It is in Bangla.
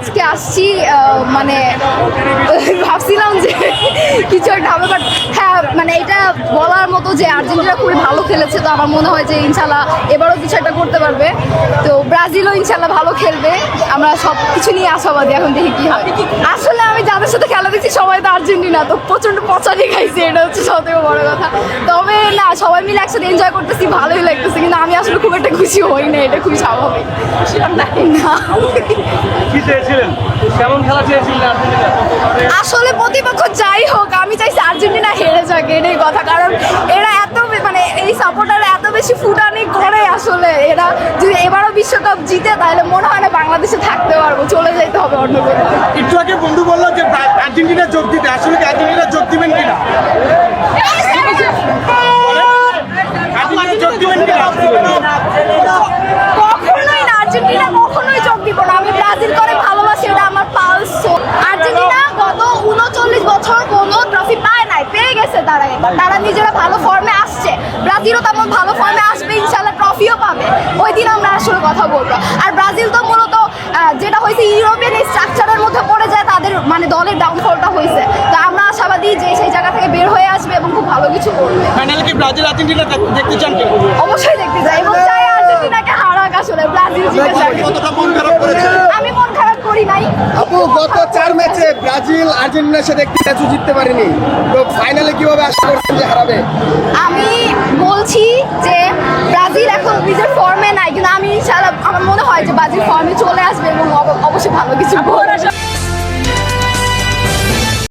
আজকে আসছি মানে ভাবছিলাম যে কিছু একটা হবে, বাট হ্যাঁ মানে এটা বলার মতো যে আর্জেন্টিনা খুবই ভালো খেলেছে, তো আমার মনে হয় যে ইনশাল্লাহ এবারও কিছু একটা করতে পারবে। তো ব্রাজিলও ইনশাল্লাহ ভালো খেলবে, আমরা সব কিছু নিয়ে আশাবাদী, এখন দেখি কি হয়। আসলে আমি যাদের সাথে খেলা দেখছি সবাই তো আর্জেন্টিনা, তো প্রচণ্ড পচানি খাইছে, এটা হচ্ছে সবথেকে বড় কথা। তবে না, সবাই মিলে একসাথে এনজয় করতেছি, ভালোই লাগতেছে, কিন্তু আমি আসলে খুব একটা খুশি হই না, এটা খুবই স্বাভাবিক। না কি চেয়েছিলেন, কেমন খেলা চেয়েছিলেন আর্জেন্টিনা? আসলে প্রতিপক্ষ যাই হোক, আমি চাইছি আর্জেন্টিনা হেরে যাক, এটাই কথা। কারণ এরা এত মানে এই সাপোর্টাররা এত বেশি ফুটানি করে, আসলে এরা যদি এবারও বিশ্বকাপ জিতে তাহলে মনে হয় না বাংলাদেশে থাকতে পারবো, চলে যেতে হবে অন্য কোথাও। একটু আগে বন্ধু বললো যে আর্জেন্টিনা যোগ দিতে, আসলে কি আর্জেন্টিনা যোগ দিবেন কিনা? আর্জেন্টিনা যোগ দিবেন কিনা? কখনোই না, আর্জেন্টিনা কখনোই চোখ দিব না। আমি ব্রাজিল করে ভালোবাসি, এটা আমার পালস। আর্জেন্টিনা গত 39 বছর কোনো ট্রফি পায় নাই, পেয়ে গেছে তারা, তারা নিজেরা ভালো ফর্মে আসছে। ব্রাজিলও তেমন ভালো ফর্মে আসবে, ইনশাল্লাহ ট্রফিও পাবে, ওই দিন আমরা আসলে কথা বলবো। আর ব্রাজিল তো মূলত যেটা হয়েছে ইউরোপিয়ান স্ট্রাকচারের মধ্যে পড়ে যায়, তাদের মানে দলের ডাউনফলটা হয়েছে। তো আমরা আশাবাদী যে সেই জায়গা থেকে বের হয়ে আসবে এবং খুব ভালো কিছু করবে। ফাইনালে কি ব্রাজিল আর্জেন্টিনা দেখতে চান কি? অবশ্যই দেখতে চাই এবং চাই আর্জেন্টিনাকে হারাক, আসলে ব্রাজিল জিতে যাক। কতটা মন খারাপ করেছে? আমি মন খারাপ করি নাই। আপু গত 4 ম্যাচে ব্রাজিল আর্জেন্টিনার সাথে একটি ম্যাচও জিততে পারেনি, তো ফাইনালে কিভাবে আশা করছেন যে হারাবে? আমি বলছি যে ব্রাজিল এখন নিজের ফর্মে নাই, কিন্তু আমি ইনশাআল্লাহ আমার মনে হয় যে ব্রাজিল ফর্মে চলে আসবে এবং অবশ্যই ভালো কিছু করবে।